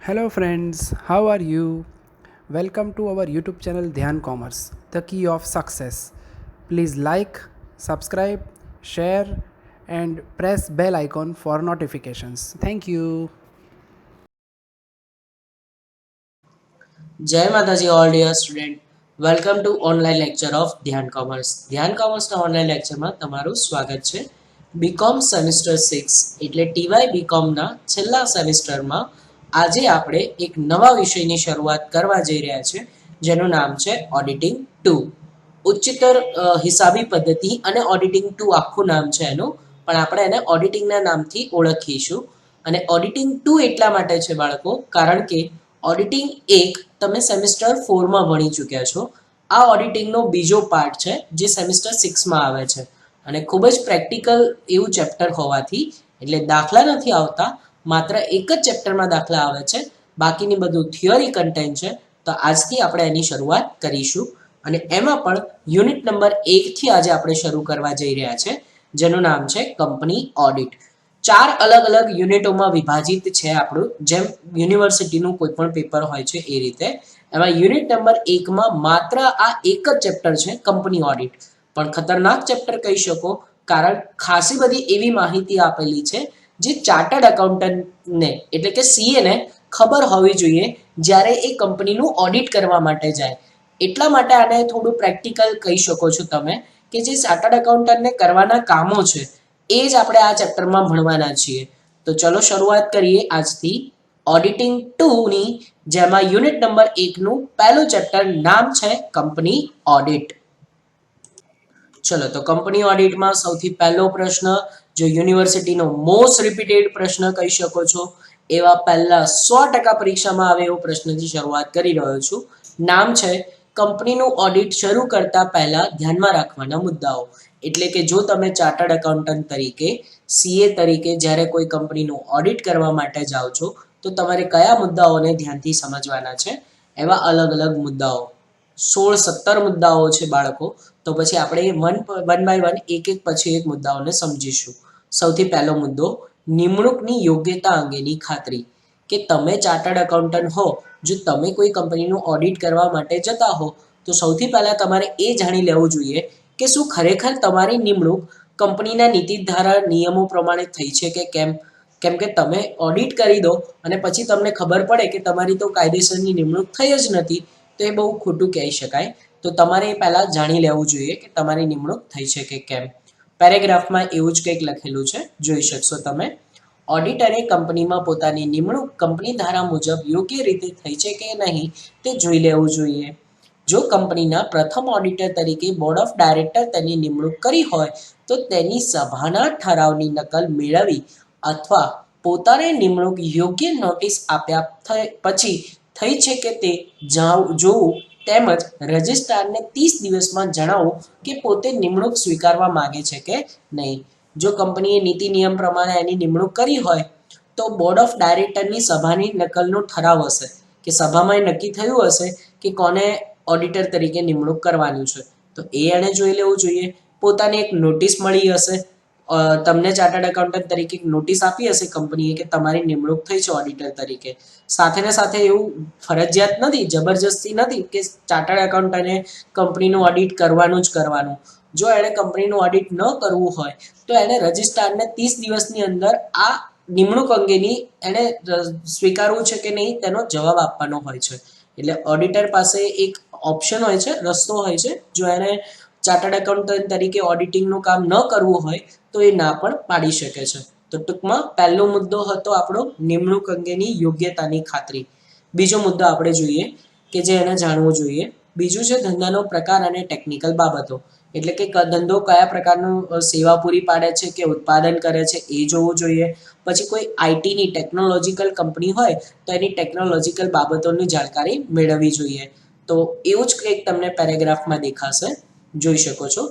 Hello friends, how are you? Welcome to our YouTube channel Dhyan Commerce, the key of success. Please like, subscribe, share and press bell icon for notifications. Thank you. જય માતાજી all dear student welcome to online lecture of Dhyan કોમર્સના online લેક્ચરમાં તમારું સ્વાગત છે. BCom semester 6 એટલે ટીવાય બીકોમના છેલ્લા સેમિસ્ટરમાં આજે આપણે એક નવા વિષયની શરૂઆત કરવા જઈ રહ્યા છે જેનું નામ છે ઓડિટિંગ 2. ઉચ્ચતર હિસાબી પદ્ધતિ અને ઓડિટિંગ 2 આખું નામ છે એનું, પણ આપણે એને ઓડિટિંગના નામથી ઓળખીશું. અને ઓડિટિંગ 2 એટલા માટે છે બાળકો કારણ કે ઓડિટિંગ 1 તમે સેમિસ્ટર 4માં ભણી ચૂક્યા છો. આ ઓડિટિંગનો બીજો પાર્ટ છે જે સેમિસ્ટર 6માં આવે છે અને ખૂબ જ પ્રેક્ટિકલ એવું ચેપ્ટર હોવાથી એટલે દાખલા નથી આવતા, માત્ર એક જ ચેપ્ટરમાં દાખલા આવે છે, બાકીની બધું થિયરી કન્ટેન્ટ છે. તો આજથી આપણે એની શરૂઆત કરીશું અને એમાં પણ યુનિટ નંબર 1 થી આજે આપણે શરૂ કરવા જઈ રહ્યા છે જેનું નામ છે કંપની ઓડિટ. 4 અલગ અલગ યુનિટોમાં વિભાજિત છે આપણું, જેમ યુનિવર્સિટીનું કોઈ પણ પેપર હોય છે એ રીતે. એમાં યુનિટ નંબર 1માં માત્ર આ એક જ ચેપ્ટર છે કંપની ઓડિટ, પણ ખતરનાક ચેપ્ટર કહી શકો કારણ ખાસી બધી એવી માહિતી આપેલી છે જે ચાર્ટર્ડ એકાઉન્ટન્ટને એટલે કે સીએ ને ખબર હોવી જોઈએ જ્યારે એ કંપનીનું ઓડિટ કરવા માટે જાય. એટલા માટે આને થોડું પ્રેક્ટિકલ કહી શકો છો તમે કે જે ચાર્ટર્ડ એકાઉન્ટન્ટને કરવાના કામો છે એ જ આપણે આ ચેપ્ટરમાં ભણવાના છીએ. તો ચલો શરૂઆત કરીએ આજથી ઓડિટિંગ 2 ની, જેમાં યુનિટ નંબર 1 નું પહેલું ચેપ્ટર નામ છે કંપની ઓડિટ. ચલો તો કંપની ઓડિટમાં સૌથી પહેલો પ્રશ્ન, જો યુનિવર્સિટીનો મોસ્ટ રિપીટેડ પ્રશ્ન કહી શકો છો, એવા પહેલા 100% પરીક્ષામાં આવે એવો પ્રશ્નથી શરૂઆત કરી રહ્યો છું. નામ છે કંપનીનું ઓડિટ શરૂ કરતા પહેલા ધ્યાનમાં રાખવાના મુદ્દાઓ. એટલે કે જો તમે ચાર્ટર્ડ એકાઉન્ટન્ટ તરીકે, સીએ તરીકે જ્યારે કોઈ કંપનીનું ઓડિટ કરવા માટે જાઓ છો તો તમારે કયા મુદ્દાઓને ધ્યાનથી સમજવાના છે, એવા અલગ અલગ મુદ્દાઓ 16-17 મુદ્દાઓ છે બાળકો. તો પછી આપણે વન બાય વન એક પછી એક મુદ્દાઓને સમજીશું. સૌથી પહેલો મુદ્દો, નિમણૂકની યોગ્યતા અંગેની ખાતરી. કે તમે ચાર્ટર્ડ એકાઉન્ટન્ટ હો, જો તમે કોઈ કંપનીનું ઓડિટ કરવા માટે જતા હો તો સૌથી પહેલાં તમારે એ જાણી લેવું જોઈએ કે શું ખરેખર તમારી નિમણૂક કંપનીના નીતિ ધારા નિયમો પ્રમાણે થઈ છે કે કેમ. કેમ કે તમે ઓડિટ કરી દો અને પછી તમને ખબર પડે કે તમારી તો કાયદેસરની નિમણૂક થઈ જ નથી, તો એ બહુ ખોટું કહી શકાય. તો તમારે એ પહેલાં જાણી લેવું જોઈએ કે તમારી નિમણૂક થઈ છે કે કેમ. પેરેગ્રાફમાં એવું જ કંઈક લખેલું છે, જોઈ શકશો તમે. ઓડિટરે કંપનીમાં પોતાની નિમણૂક કંપની ધારા મુજબ યોગ્ય રીતે થઈ છે કે નહીં તે જોઈ લેવું જોઈએ. જો કંપનીના પ્રથમ ઓડિટર તરીકે બોર્ડ ઓફ ડાયરેક્ટર તેની નિમણૂક કરી હોય તો તેની સભાના ઠરાવની નકલ મેળવી અથવા પોતાને નિમણૂક યોગ્ય નોટિસ આપ્યા પછી થઈ છે કે તે જોવું, તેમજ રજિસ્ટ્રારને 30 દિવસમાં જણાવો કે પોતે નિમણૂક સ્વીકારવા માંગે છે કે નહીં. જો કંપનીએ નીતિ નિયમ પ્રમાણે એની નિમણૂક કરી હોય તો બોર્ડ ઓફ ડાયરેક્ટરની સભાની નકલનો ઠરાવ હશે કે સભામાં નક્કી થયું હશે કે કોને ઓડિટર તરીકે નિમણૂક કરવાની છે, તો એ એણે જોઈ લેવું જોઈએ. પોતાને એક નોટિસ મળી હશે, તમને ચાર્ટર્ડ એકાઉન્ટન્ટ તરીકે નોટિસ આપી હશે કંપનીએ કે તમારી નિમણૂક થઈ છે ઓડિટર તરીકે. સાથે ને સાથે એવું ફરજિયાત નથી, જબરજસ્તી નથી કે ચાર્ટર્ડ એકાઉન્ટન્ટે કંપનીનું ઓડિટ કરવાનું જ કરવાનું. જો એણે કંપનીનું ઓડિટ ન કરવું હોય તો એણે રજિસ્ટ્રારને 30 દિવસની અંદર આ નિમણૂક અંગેની એણે સ્વીકારવું છે કે નહીં તેનો જવાબ આપવાનો હોય છે. એટલે ઓડિટર પાસે એક ઓપ્શન હોય છે, રસ્તો હોય છે. જો એને ચાર્ટર્ડ એકાઉન્ટન્ટ તરીકે ઓડિટિંગનું કામ ન કરવું હોય તો એ ના પણ પાડી શકે છે. તો ટૂંકમાં પહેલો મુદ્દો હતો આપણો નિમણૂક અંગેની યોગ્યતાની ખાતરી. બીજો મુદ્દો આપણે જોઈએ કે જે એને જાણવું જોઈએ. બીજું છે ધંધાનો પ્રકાર અને ટેકનિકલ બાબતો. એટલે કે ધંધો કયા પ્રકારનું સેવા પૂરી પાડે છે કે ઉત્પાદન કરે છે એ જોવું જોઈએ. પછી કોઈ આઈટીની ટેકનોલોજીકલ કંપની હોય તો એની ટેકનોલોજીકલ બાબતોની જાણકારી મેળવવી જોઈએ. તો એવું જ કંઈક તમને પેરેગ્રાફમાં દેખાશે, જોઈ શકો છો.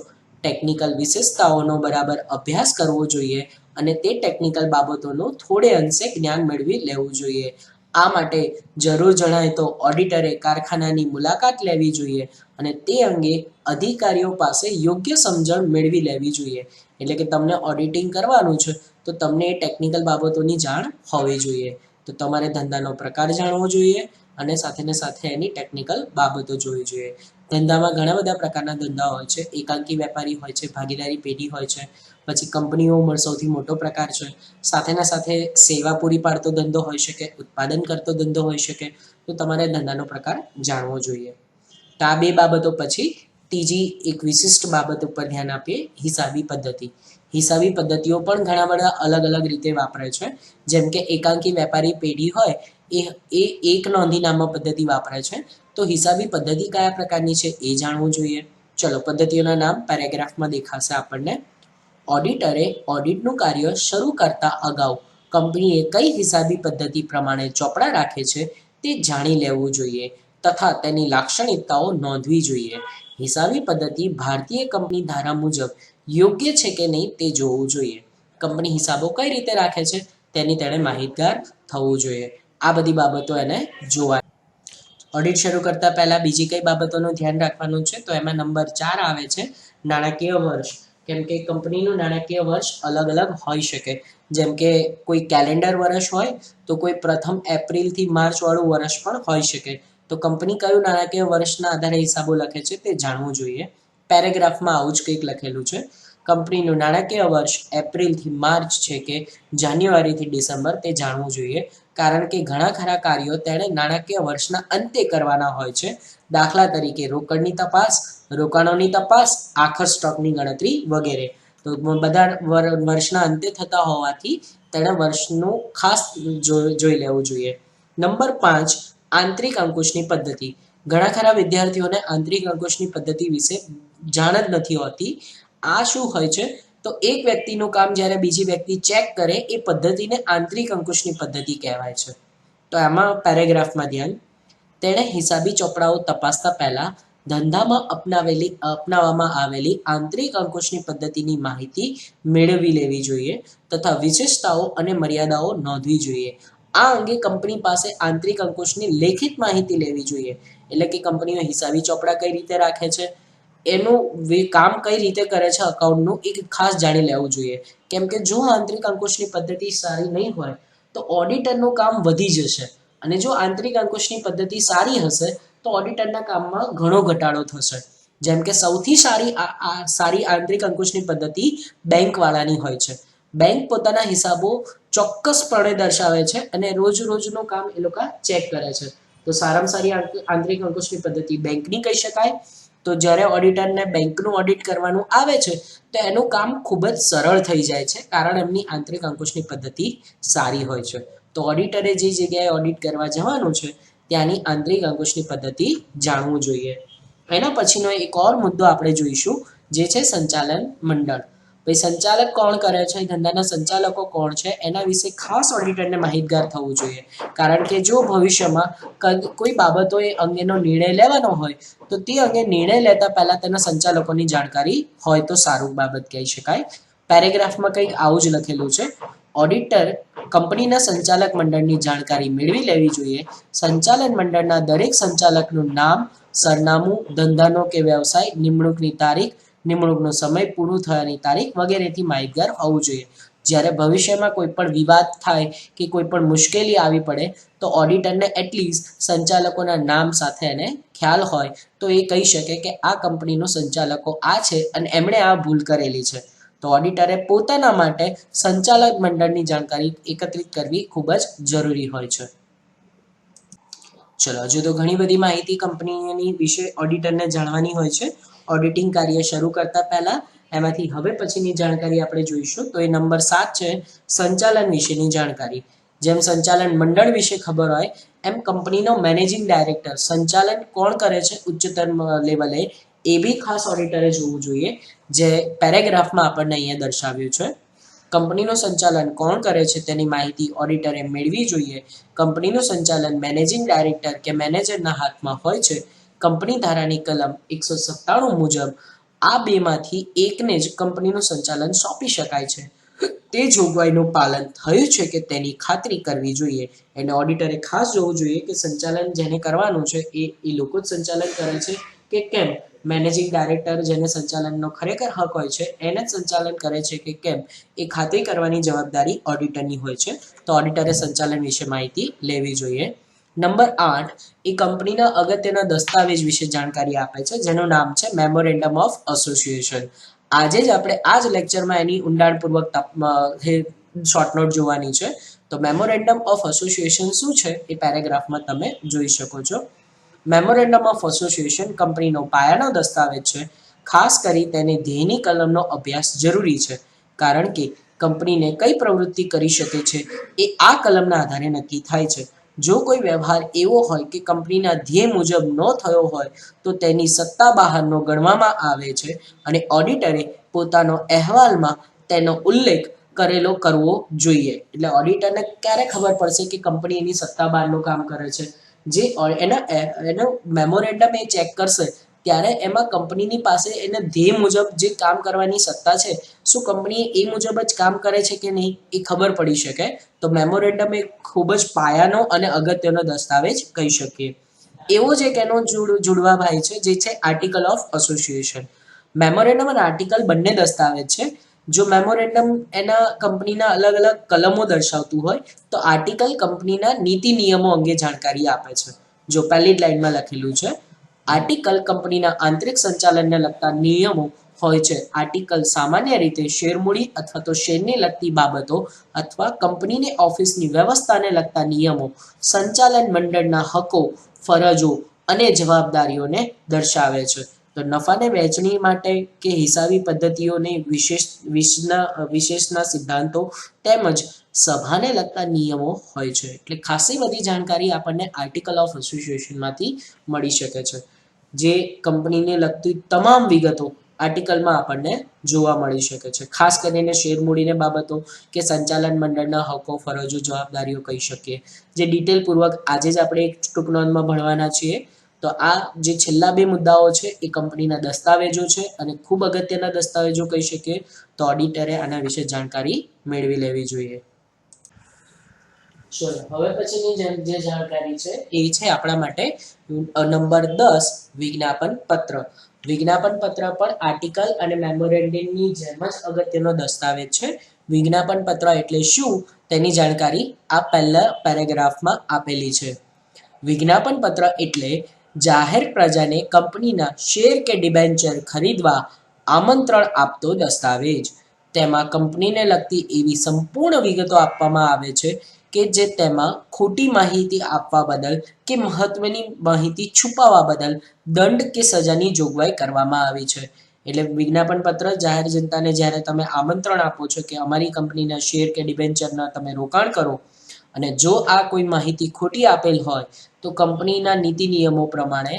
ટેકનિકલ વિશેષતાઓનો બરાબર અભ્યાસ કરવો જોઈએ અને તે ટેકનિકલ બાબતોનું થોડે અંશે જ્ઞાન મેળવી લેવું જોઈએ. આ માટે જરૂર જણાય તો ઓડિટરે કારખાનાની મુલાકાત લેવી જોઈએ અને તે અંગે અધિકારીઓ પાસે યોગ્ય સમજણ મેળવી લેવી જોઈએ. એટલે કે તમને ઓડિટિંગ કરવાનું છે તો તમને એ ટેકનિકલ બાબતોની જાણ હોવી જોઈએ. તો તમારે ધંધાનો પ્રકાર જાણવો જોઈએ અને સાથે એની ટેકનિકલ બાબતો જોવી જોઈએ. ધંધામાં ઘણા બધા પ્રકારના ધંધા હોય છે. એકાંકી વેપારી હોય છે, ભાગીદારી પેઢી હોય છે, પછી કંપનીઓમાં સૌથી મોટો પ્રકાર છે. સાથે સેવા પૂરી પાડતો ધંધો હોઈ શકે, ઉત્પાદન કરતો ધંધો હોઈ શકે. તો તમારે ધંધાનો પ્રકાર જાણવો જોઈએ. તો આ બે બાબતો પછી ત્રીજી એક વિશિષ્ટ બાબત ઉપર ધ્યાન આપીએ, હિસાબી પદ્ધતિ. હિસાબી પદ્ધતિઓ પણ ઘણા બધા અલગ અલગ રીતે વાપરે છે. જેમ કે એકાંકી વેપારી પેઢી હોય એ એક નોંધીનામા પદ્ધતિ વાપરે છે. તો હિસાબી પદ્ધતિ કયા પ્રકારની છે એ જાણવું જોઈએ. ચલો, પદ્ધતિઓના નામ પેરેગ્રાફમાં દેખાશે આપણને. ઓડિટરે ઓડિટનું કાર્ય શરૂ કરતા અગાઉ કંપનીએ કઈ હિસાબી પદ્ધતિ પ્રમાણે ચોપડા રાખે છે તે જાણી લેવું જોઈએ તથા તેની લાક્ષણિકતાઓ નોંધવી જોઈએ. હિસાબી પદ્ધતિ ભારતીય કંપની ધારા મુજબ યોગ્ય છે કે નહીં તે જોવું જોઈએ. કંપની હિસાબો કઈ રીતે રાખે છે તેની તેણે માહિતગાર થવું જોઈએ. આ બધી બાબતો એને જોવા. ઓડિટ શરૂ કરતા પહેલા બીજી કઈ બાબતોનું ધ્યાન રાખવાનું છે તો એમાં નંબર 4 આવે છે નાણાકીય વર્ષ. કેમ કે કંપનીનું નાણાકીય વર્ષ અલગ અલગ હોઈ શકે. જેમ કે કોઈ કેલેન્ડર વર્ષ હોય તો કોઈ પ્રથમ એપ્રિલથી માર્ચ વાળું વર્ષ પણ હોઈ શકે. તો કંપની કયું નાણાકીય વર્ષના આધારે હિસાબો લખે છે તે જાણવું જોઈએ. પેરેગ્રાફમાં આવું જ કંઈક લખેલું છે. કંપનીનું નાણાકીય વર્ષ એપ્રિલથી માર્ચ છે કે જાન્યુઆરીથી ડિસેમ્બર તે જાણવું જોઈએ. કારણ કે ઘણા ખરા કાર્યો તેણે નાણાકીય વર્ષના અંતે કરવાના હોય છે. દાખલા તરીકે રોકડની તપાસ, રોકાણોની તપાસ, આખર સ્ટોકની ગણતરી વગેરે. તો બધા વર્ષના અંતે થતા હોવાથી તેણે વર્ષનું ખાસ જોઈ લેવું જોઈએ. નંબર 5, આંતરિક અંકુશની પદ્ધતિ. ઘણા ખરા વિદ્યાર્થીઓને આંતરિક અંકુશની પદ્ધતિ વિશે જાણ જ નથી હોતી. આ શું હોય છે તો એક વ્યક્તિનું કામ જ્યારે બીજી વ્યક્તિ ચેક કરે એ પદ્ધતિને આંતરિક અંકુશની પદ્ધતિ કહેવાય છે. તો આમાં પેરેગ્રાફમાં ધ્યાન. તેણે હિસાબી ચોપડાઓ તપાસતા પહેલા ધંધામાં અપનાવવામાં આવેલી આંતરિક અંકુશની પદ્ધતિની માહિતી મેળવી લેવી જોઈએ તથા વિશેષતાઓ અને મર્યાદાઓ નોંધવી જોઈએ. આ અંગે કંપની પાસે આંતરિક અંકુશની લેખિત માહિતી લેવી જોઈએ. એટલે કે કંપનીઓ હિસાબી ચોપડા કઈ રીતે રાખે છે, એનું કામ કઈ રીતે કરે છે અકાઉન્ટનું, એ ખાસ જાણી લેવું જોઈએ. કેમ કે જો આંતરિક અંકુશની પદ્ધતિ સારી નહીં હોય તો ઓડિટરનું કામ વધી જશે અને જો આંતરિક અંકુશની પદ્ધતિ સારી હશે તો ઓડિટરના કામમાં ઘણો ઘટાડો થશે. જેમ કે સૌથી સારી આંતરિક અંકુશની પદ્ધતિ બેંકવાળાની હોય છે. બેંક પોતાના હિસાબો ચોક્કસપણે દર્શાવે છે અને રોજનું કામ એ લોકો ચેક કરે છે. તો સારામાં સારી આંતરિક અંકુશની પદ્ધતિ બેંકની કહી શકાય. તો જ્યારે ઓડિટરને બેંકનું ઓડિટ કરવાનું આવે છે તો એનું કામ ખૂબ જ સરળ થઈ જાય છે કારણ એમની આંતરિક અંકુશની પદ્ધતિ સારી હોય છે. તો ઓડિટરે જે જગ્યાએ ઓડિટ કરવા જવાનું છે ત્યાંની આંતરિક અંકુશની પદ્ધતિ જાણવું જોઈએ. એના પછીનો એક ઓર મુદ્દો આપણે જોઈશું જે છે સંચાલન મંડળ. ભાઈ સંચાલક કોણ કરે છે, ધંધાના સંચાલકો કોણ છે, એના વિશે ખાસ ઓડિટરને માહિતગાર થવું જોઈએ. કારણ કે જો ભવિષ્યમાં કોઈ બાબતો એ અંગેનો નિર્ણય લેવાનો હોય તો તે અંગે નિર્ણય લેતા પહેલા તેના સંચાલકોની જાણકારી હોય તો સારું બાબત કહી શકાય. પેરેગ્રાફમાં કંઈક આવું જ લખેલું છે. ઓડિટર કંપનીના સંચાલક મંડળની જાણકારી મેળવી લેવી જોઈએ. સંચાલન મંડળના દરેક સંચાલકનું નામ, સરનામું, ધંધાનો કે વ્યવસાય, નિમણૂકની તારીખ, નિમણૂકનો સમય, પૂરું થયાની તારીખ વગેરેથી માહિતગાર હોવું જોઈએ. જ્યારે ભવિષ્યમાં કોઈ પણ વિવાદ થાય કે કોઈ પણ મુશ્કેલી આવી પડે તો ઓડિટરને એટલીસ્ટ સંચાલકોના નામ સાથે એને ખ્યાલ હોય તો એ કહી શકે કે આ કંપનીનો સંચાલકો આ છે અને એમણે આ ભૂલ કરેલી છે. તો ઓડિટરે પોતાના માટે સંચાલક મંડળની જાણકારી એકત્રિત કરવી ખૂબ જ જરૂરી હોય છે. ચલો, હજુ તો ઘણી બધી માહિતી કંપનીની વિશે ઓડિટરને જાણવાની હોય છે. ઓડિટિંગ કાર્ય શરૂ કરતા પહેલા એમાંથી હવે પછીની જાણકારી આપણે જોઈશું. તો એ નંબર 7 છે સંચાલન વિશેની જાણકારી. જેમ સંચાલન મંડળ વિશે ખબર હોય એમ કંપનીનો મેનેજિંગ ડાયરેક્ટર સંચાલન કોણ કરે છે ઉચ્ચતર લેવલે એ બી ખાસ ઓડિટરે જોવું જોઈએ. જે પેરેગ્રાફમાં આપણને અહીંયા દર્શાવ્યું છે. કંપનીનું સંચાલન કોણ કરે છે તેની માહિતી ઓડિટરે મેળવી જોઈએ. કંપનીનું સંચાલન મેનેજિંગ ડાયરેક્ટર કે મેનેજરના હાથમાં હોય છે. કંપની ધારાની કલમ 197 મુજબ આ બેમાંથી એકને જ કંપનીનું સંચાલન સોંપી શકાય છે. તે જોગવાઈનું પાલન થયું છે કે તેની ખાતરી કરવી જોઈએ. એને ઓડિટરે ખાસ જોવું જોઈએ કે સંચાલન જેને કરવાનું છે એ લોકો જ સંચાલન કરે છે કે કેમ. મેનેજિંગ ડાયરેક્ટર જેને સંચાલનનો ખરેખર હક હોય છે એને જ સંચાલન કરે છે કે કેમ એ ખાતરી કરવાની જવાબદારી ઓડિટરની હોય છે. તો ઓડિટરે સંચાલન વિશે માહિતી લેવી જોઈએ. નંબર 8 એ કંપનીના અગત્યના દસ્તાવેજ વિશે જાણકારી આપે છે જેનું નામ છે મેમોરેન્ડમ ઓફ એસોસિએશન. આજે જ આપણે આ જ લેક્ચરમાં એની ઊંડાણપૂર્વક શોર્ટ નોટ જોવાની છે. તો મેમોરેન્ડમ ઓફ એસોસિએશન શું છે એ પેરેગ્રાફમાં તમે જોઈ શકો છો. મેમોરેન્ડમ ઓફ એસોસિએશન કંપનીનો પાયાનો દસ્તાવેજ છે. ખાસ કરી તેને ધ્યેયની કલમનો અભ્યાસ જરૂરી છે કારણ કે કંપનીને કઈ પ્રવૃત્તિ કરી શકે છે એ આ કલમના આધારે નક્કી થાય છે. જો કોઈ વ્યવહાર એવો હોય કે કંપનીના ધ્યેય મુજબ ન થયો હોય તો તેની સત્તા બહારનો ગણવામાં આવે છે અને ઓડિટરે પોતાનો અહેવાલમાં તેનો ઉલ્લેખ કરેલો કરવો જોઈએ. એટલે ઓડિટરને ક્યારે ખબર પડશે કે કંપની એની સત્તા બહારનું કામ કરે છે? જે એનો મેમોરેન્ડમ એ ચેક કરશે ત્યારે એમાં કંપનીની પાસે એને ધ્યેય મુજબ જે કામ કરવાની સત્તા છે શું કંપની એ મુજબ જ કામ કરે છે કે નહીં એ ખબર પડી શકે. તો મેમોરેન્ડમ એ ખૂબ જ પાયાનો અને અગત્યનો દસ્તાવેજ કહી શકીએ. એવો જ એક એનો જુડવાભાઈ છે જે છે આર્ટિકલ ઓફ એસોસિએશન. મેમોરેન્ડમ અને આર્ટિકલ બંને દસ્તાવેજ છે. જો મેમોરેન્ડમ એના કંપનીના અલગ અલગ કલમો દર્શાવતું હોય તો આર્ટિકલ કંપનીના નીતિ નિયમો અંગે જાણકારી આપે છે. જો પહેલી જ લાઈનમાં લખેલું છે આર્ટિકલ કંપનીના આંતરિક સંચાલનને લગતા નિયમો હોય છે. આર્ટિકલ સામાન્ય રીતે શેરમૂડી અથવા તો શેરને લગતી બાબતો અથવા કંપનીની ઓફિસની વ્યવસ્થાને લગતા નિયમો, સંચાલન મંડળના હકો, ફરજો અને જવાબદારીઓને દર્શાવે છે. તો નફાને વહેંચણી માટે કે હિસાબી પદ્ધતિઓને વિશેષના સિદ્ધાંતો તેમજ સભાને લગતા નિયમો હોય છે. એટલે ખાસી બધી જાણકારી આપણને આર્ટિકલ ઓફ એસોસિએશનમાંથી મળી શકે છે. જે કંપનીને લગતી તમામ વિગતો આર્ટિકલમાં આપણને જોવા મળી શકે છે. ખાસ કરીને શેરમૂડીને બાબતો કે સંચાલન મંડળના હકો, ફરજો, જવાબદારીઓ કહી શકીએ જે ડિટેલ પૂર્વક આજે જ આપણે એક ટૂંક નોંધમાં ભણવાના છીએ. તો આ જે છેલ્લા બે મુદ્દાઓ છે એ કંપનીના દસ્તાવેજો છે અને ખૂબ અગત્યના દસ્તાવેજો કહી શકીએ. તો ઓડિટરે આના વિશે જાણકારી મેળવી લેવી જોઈએ. ચલો હવે પછીની જે જાણકારી છે એ છે આપણા માટે નંબર 10 વિજ્ઞાપન પત્ર. વિજ્ઞાપન પત્ર પણ આર્ટિકલ અને મેમોરેન્ડમની જેમ જ અગત્યનો દસ્તાવેજ છે. વિજ્ઞાપન પત્ર એટલે શું તેની જાણકારી આ પહેલા પેરેગ્રાફમાં આપેલી છે. વિજ્ઞાપન પત્ર એટલે જાહેર પ્રજાને કંપનીના શેર કે ડિબેન્ચર ખરીદવા આમંત્રણ આપતો દસ્તાવેજ. તેમાં કંપનીને લગતી એવી સંપૂર્ણ વિગતો આપવામાં આવે છે કે જે તેમાં ખોટી માહિતી આપવા બદલ કે મહત્વની માહિતી છુપાવવા બદલ દંડ કે સજાની જોગવાઈ કરવામાં આવી છે. એટલે વિજ્ઞાપન પત્ર જાહેર જનતાને જ્યારે તમે આમંત્રણ આપો છો કે અમારી કંપનીના શેર કે ડિબેન્ચરના તમે રોકાણ કરો અને જો આ કોઈ માહિતી ખોટી આપેલ હોય તો કંપનીના નીતિ નિયમો પ્રમાણે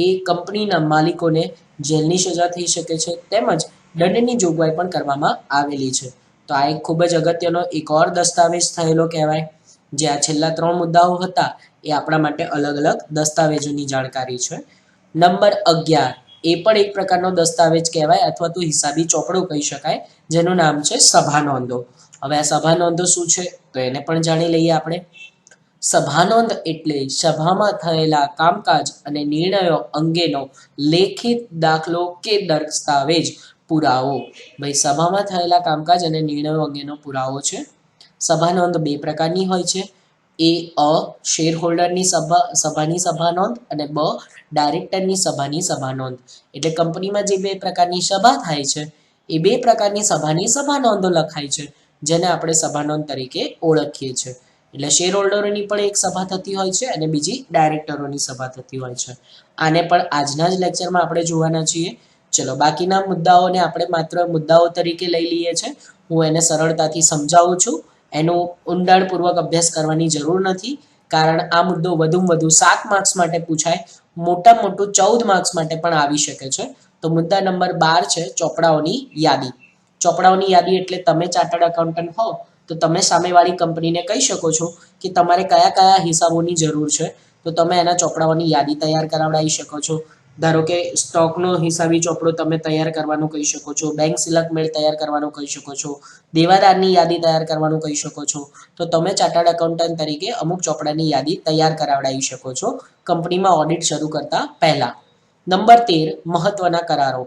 એ કંપનીના માલિકોને જેલની સજા થઈ શકે છે તેમજ દંડની જોગવાઈ પણ કરવામાં આવેલી છે. તો આ એક ખૂબ જ અગત્યનો એક ઓર દસ્તાવેજ થયેલો કહેવાય. જે આ છેલ્લા 3 મુદ્દાઓ હતા એ આપણા માટે અલગ અલગ દસ્તાવેજોની જાણકારી છે. નંબર 11 એ પણ એક પ્રકારનો દસ્તાવેજ કહેવાય અથવા તો હિસાબી ચોપડો કહી શકાય જેનું નામ છે સભા નોંધો. હવે આ સભા નોંધો શું છે તો એને પણ જાણી લઈએ આપણે. સભા નોંધ એટલે સભામાં થયેલા કામકાજ અને નિર્ણયો અંગેનો લેખિત દાખલો કે દસ્તાવેજ, પુરાવો. ભાઈ સભામાં થયેલા કામકાજ અને નિર્ણયો અંગેનો પુરાવો છે. સભા નોંધ 2 પ્રકારની હોય છે. અ શેર હોલ્ડરની સભાની સભા નોંધ અને બ ડાયરેક્ટરની સભાની સભા નોંધ. એટલે કંપનીમાં જે 2 પ્રકારની સભા થાય છે એ 2 પ્રકારની સભાની સભા નોંધો લખાય છે જેને આપણે સભા નોંધ તરીકે ઓળખીએ છીએ. એટલે શેર હોલ્ડરોની પણ એક સભા થતી હોય છે અને બીજી ડાયરેક્ટરોની સભા થતી હોય છે. આને પણ આજના જ લેક્ચરમાં આપણે જોવાના છીએ. ચલો બાકીના મુદ્દાઓને આપણે માત્ર મુદ્દાઓ તરીકે લઈ લઈએ છીએ. હું એને સરળતાથી સમજાવું છું. એનો ઊંડાણપૂર્વક અભ્યાસ કરવાની જરૂર નથી કારણ આ મુદ્દો વધુમાં વધુ 7 માર્ક્સ માટે પૂછાય, મોટામાં મોટું 14 માર્ક્સ માટે પણ આવી શકે છે. તો મુદ્દા નંબર 12 છે ચોપડાઓની યાદી. ચોપડાઓની યાદી એટલે તમે ચાર્ટર્ડ એકાઉન્ટન્ટ હો તો તમે સામેવાળી કંપનીને કહી શકો છો કે તમારે કયા કયા હિસાબોની જરૂર છે તો તમે એના ચોપડાઓની યાદી તૈયાર કરાવડાવી શકો છો. ધારો કે સ્ટોકનો હિસાબી ચોપડો તમે તૈયાર કરવાનું કહી શકો છો, બેંક સિલક મેળ તૈયાર કરવાનું કહી શકો છો, દેવાદારની યાદી તૈયાર કરવાનું કહી શકો છો. તો તમે ચાર્ટર્ડ એકાઉન્ટન્ટ તરીકે અમુક ચોપડાની યાદી તૈયાર કરાવડાવી શકો છો કંપનીમાં ઓડિટ શરૂ કરતા પહેલા. નંબર 13 મહત્વના કરારો.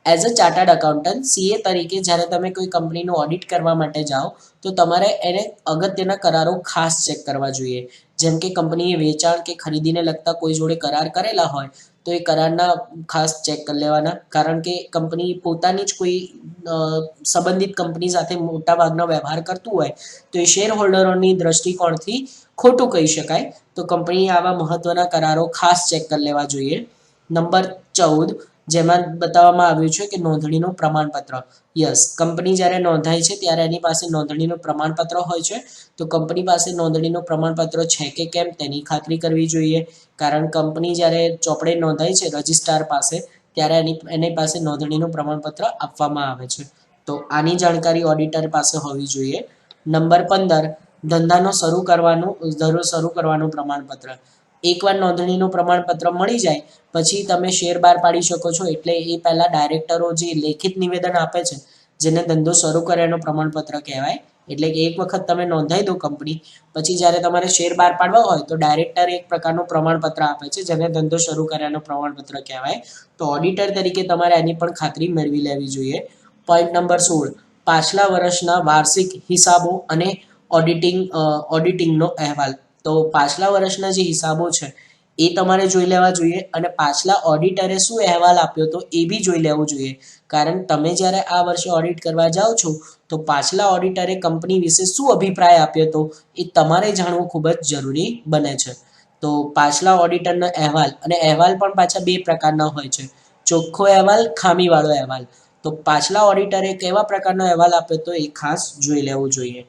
As a chartered accountant CA તરીકે જ્યારે તમે કોઈ કંપનીનું ઓડિટ કરવા માટે જાઓ તો તમારે એને અગત્યના કરારો ખાસ ચેક કરવા જોઈએ. જેમ કે કંપનીએ વેચાણ કે ખરીદીને લગતા કોઈ જોડે કરાર કરેલા હોય તો એ કરારના ખાસ ચેક કરી લેવાના, કારણ કે કંપની પોતાની જ કોઈ સંબંધિત કંપની સાથે મોટાભાગનો વ્યવહાર કરતું હોય તો એ શેર હોલ્ડરોની દ્રષ્ટિકોણથી ખોટું કહી શકાય. તો કંપનીએ આવા મહત્વના કરારો ખાસ ચેક કરી લેવા જોઈએ. નંબર 14 જેમાં બતાવવામાં આવ્યું છે કે નોંધણીનું પ્રમાણપત્ર. યસ, કંપની જ્યારે નોંધાય છે ત્યારે એની પાસે નોંધણીનું પ્રમાણપત્ર હોય છે. તો કંપની પાસે નોંધણીનું પ્રમાણપત્ર છે કે કેમ તેની ખાતરી કરવી જોઈએ, કારણ કંપની જ્યારે ચોપડે નોંધાય છે રજિસ્ટ્રાર પાસે ત્યારે એની પાસે નોંધણીનું પ્રમાણપત્ર આપવામાં આવે છે. તો આની જાણકારી ઓડિટર પાસે હોવી જોઈએ. નંબર 15 ધંધાનો શરૂ કરવાનું પ્રમાણપત્ર. એકવાર નોંધણીનું પ્રમાણપત્ર મળી જાય પછી તમે શેર બહાર પાડી શકો છો. એટલે એ પહેલા ડાયરેક્ટરો જે લેખિત નિવેદન આપે છે જેને ધંધો શરૂ કર્યાનું પ્રમાણપત્ર કહેવાય. એટલે કે એક વખત તમે નોંધાઈ દો કંપની, પછી જ્યારે તમારે શેર બહાર પાડવા હોય તો ડાયરેક્ટર એક પ્રકારનું પ્રમાણપત્ર આપે છે જેને ધંધો શરૂ કર્યાનું પ્રમાણપત્ર કહેવાય. તો ઓડિટર તરીકે તમારે એની પણ ખાતરી મેળવી લેવી જોઈએ. પોઈન્ટ નંબર 16 પાછલા વર્ષના વાર્ષિક હિસાબો અને ઓડિટિંગનો અહેવાલ. તો પાછલા વર્ષના જે હિસાબો છે એ તમારે જોઈ લેવા જોઈએ અને પાછલા ઓડિટરે શું અહેવાલ આપ્યો તો એ બી જોઈ લેવું જોઈએ. કારણ તમે જ્યારે આ વર્ષે ઓડિટ કરવા જાઓ છો તો પાછલા ઓડિટરે કંપની વિશે શું અભિપ્રાય આપ્યો તો એ તમારે જાણવું ખૂબ જ જરૂરી બને છે. તો પાછલા ઓડિટરનો અહેવાલ, અને અહેવાલ પણ પાછા બે પ્રકારના હોય છે, ચોખ્ખો અહેવાલ, ખામીવાળો અહેવાલ. તો પાછલા ઓડિટરે કેવા પ્રકારનો અહેવાલ આપ્યો તો એ ખાસ જોઈ લેવું જોઈએ.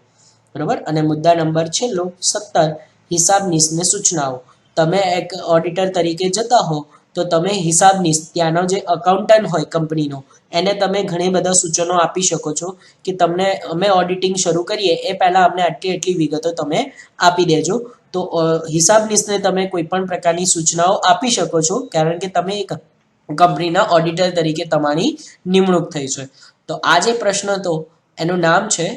બરાબર. અને મુદ્દા નંબર છેલ્લો 17 હિસાબનીશને સૂચનાઓ. તમે એક ઓડિટર તરીકે જતા હો તો તમે હિસાબનીશ ત્યાંનો જે અકાઉન્ટન્ટ હોય કંપનીનો એને તમે ઘણી બધા સૂચનો આપી શકો છો કે તમને અમે ઓડિટિંગ શરૂ કરીએ એ પહેલાં અમને આટલી વિગતો તમે આપી દેજો. તો હિસાબનીશને તમે કોઈ પણ પ્રકારની સૂચનાઓ આપી શકો છો, કારણ કે તમે એક કંપનીના ઓડિટર તરીકે તમારી નિમણૂક થઈ છે. તો આ જે પ્રશ્ન હતો એનું નામ છે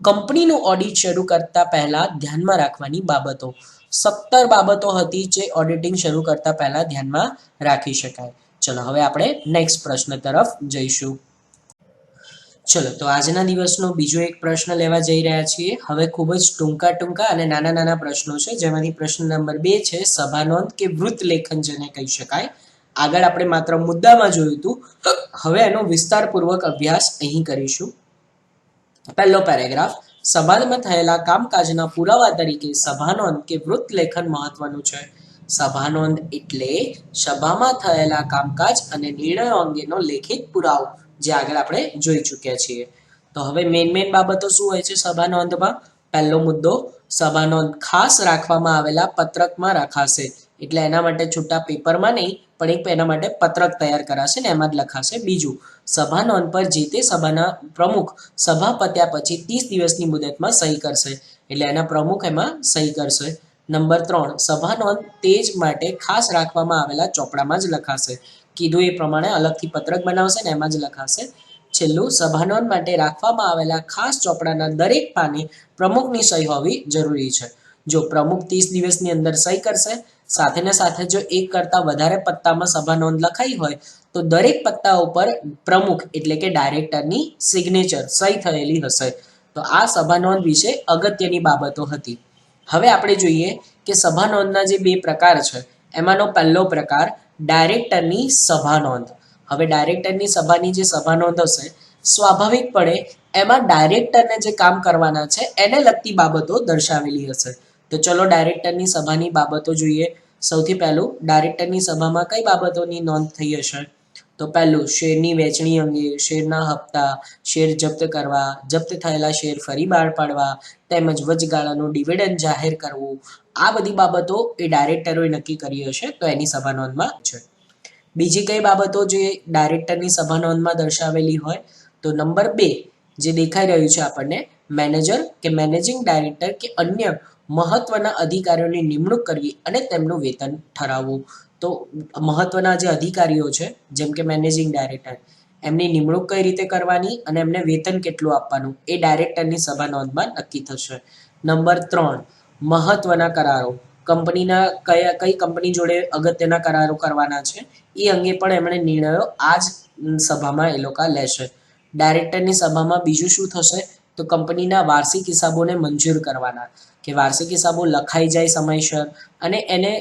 કંપનીનું ઓડિટ શરૂ કરતા પહેલા ધ્યાનમાં રાખવાની બાબતો. 17 બાબતો હતી જે ઓડિટિંગ શરૂ કરતા પહેલા ધ્યાનમાં રાખી શકાય. ચલો હવે આપણે નેક્સ્ટ પ્રશ્ન તરફ જઈશું. ચલો તો આજના દિવસનો બીજો એક પ્રશ્ન લેવા જઈ રહ્યા છીએ. હવે ખૂબ જ ટૂંકા અને નાના પ્રશ્નો છે, જેમાંથી પ્રશ્ન નંબર 2 છે સભાનોંધ કે વૃત્ત લેખન જેને કહી શકાય. આગળ આપણે માત્ર મુદ્દામાં જોયું હતું, હવે એનો વિસ્તારપૂર્વક અભ્યાસ અહીં કરીશું. પહેલો પેરેગ્રાફ, સભામાં થયેલા કામકાજના પુરાવા તરીકે સભાનોંધ કે વૃત્ત લેખન મહત્વનું છે. સભાનોંધ એટલે સભામાં થયેલા કામકાજ અને નિર્ણયો અંગેનો લેખિત પુરાવો, જે આગળ આપણે જોઈ ચૂક્યા છીએ. તો હવે મેઇન બાબતો શું હોય છે સભાનોંધમાં? પહેલો મુદ્દો, સભાનોંધ ખાસ રાખવામાં આવેલા પત્રકમાં રખાશે. એટલે એના માટે છૂટા પેપરમાં નહીં પણ એના માટે પત્રક તૈયાર કરાશે ને એમાં જ લખાશે. બીજું, સભાનોંધ પર જે તે સભાના પ્રમુખ સભા પત્યા પછી 30 દિવસની મુદતમાં સહી કરશે. એટલે એના પ્રમુખ એમાં સહી કરશે. નંબર 3, સભાનોંધ તે જ માટે ખાસ રાખવામાં આવેલા ચોપડામાં જ લખાશે. કીધું એ પ્રમાણે અલગથી પત્રક બનાવશે ને એમાં જ લખાશે. છેલ્લું, સભાનોંધ માટે રાખવામાં આવેલા ખાસ ચોપડાના દરેક પાને પ્રમુખની સહી હોવી જરૂરી છે. જો પ્રમુખ 30 દિવસની અંદર સહી કરશે, સાથે ને સાથે જો એક કરતાં વધારે પત્તામાં સભાનોંધ લખાઈ હોય તો દરેક પત્તા ઉપર પ્રમુખ એટલે કે ડાયરેક્ટરની સિગ્નેચર સહી થયેલી હશે. તો આ સભાનોંધ વિશે અગત્યની બાબતો હતી. હવે આપણે જોઈએ કે સભાનોંધના જે 2 પ્રકાર છે એમાંનો પહેલો પ્રકાર ડાયરેક્ટરની સભાનોંધ. હવે ડાયરેક્ટરની સભાની જે સભાનોંધ હશે, સ્વાભાવિકપણે એમાં ડાયરેક્ટરને જે કામ કરવાના છે એને લગતી બાબતો દર્શાવેલી હશે. તો ચલો ડાયરેક્ટરની સભાની બાબતો જોઈએ. સૌથી પહેલું, ડાયરેક્ટરની સભામાં કઈ બાબતોની નોંધ થઈ હશે? તો પહેલું, શેરની વહેંચણી અંગે, શેરના હપ્તા, શેર જપ્ત કરવા, જપ્ત થયેલા શેર ફરી બહાર પાડવા, તેમજ વચગાળાનું ડિવિડન્ડ જાહેર કરવું. આ બધી બાબતો એ ડાયરેક્ટરોએ નક્કી કરી હશે તો એની સભાનોંધમાં છે. બીજી કઈ બાબતો જે ડાયરેક્ટરની સભાનોંધમાં દર્શાવેલી હોય? તો નંબર 2 જે દેખાઈ રહ્યું છે આપણને, મેનેજર કે મેનેજિંગ ડાયરેક્ટર કે અન્ય મહત્વના અધિકારીઓની નિમણૂક કરવી અને તેમનું વેતન ઠરાવવું. તો મહત્વના જે અધિકારીઓ છે જેમ કે મેનેજિંગ ડાયરેક્ટર, એમની નિમણૂક કઈ રીતે કરવાની અને એમને વેતન કેટલું આપવાનું એ ડાયરેક્ટરની સભાનોંધમાં નક્કી થશે. નંબર 3, મહત્વના કરારો. કંપનીના કઈ કંપની જોડે અગત્યના કરારો કરવાના છે એ અંગે પણ એમણે નિર્ણયો આ જ સભામાં એ લોકો લેશે. ડાયરેક્ટરની સભામાં બીજું શું થશે તો કંપનીના વાર્ષિક હિસાબોને મંજૂર કરવાના, કે વાર્ષિક હિસાબો લખાઈ જાય સમયસર અને એને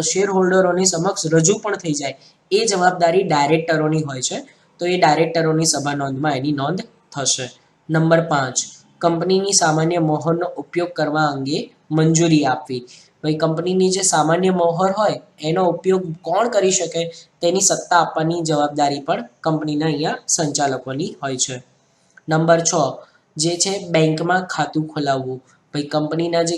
શેર હોલ્ડરોની સમક્ષ રજૂ પણ થઈ જાય, એ જવાબદારી ડાયરેક્ટરોની હોય છે. તો એ ડાયરેક્ટરોની સભા નોંધમાં એની નોંધ થશે. નંબર 5, કંપનીની સામાન્ય મોહરનો ઉપયોગ કરવા અંગે મંજૂરી આપવી. ભાઈ કંપનીની જે સામાન્ય મોહર હોય એનો ઉપયોગ કોણ કરી શકે તેની સત્તા આપવાની જવાબદારી પણ કંપનીના અહીંયા સંચાલકોની હોય છે. નંબર 6 જે છે બેંકમાં ખાતું ખોલાવવું. ભાઈ કંપનીના જે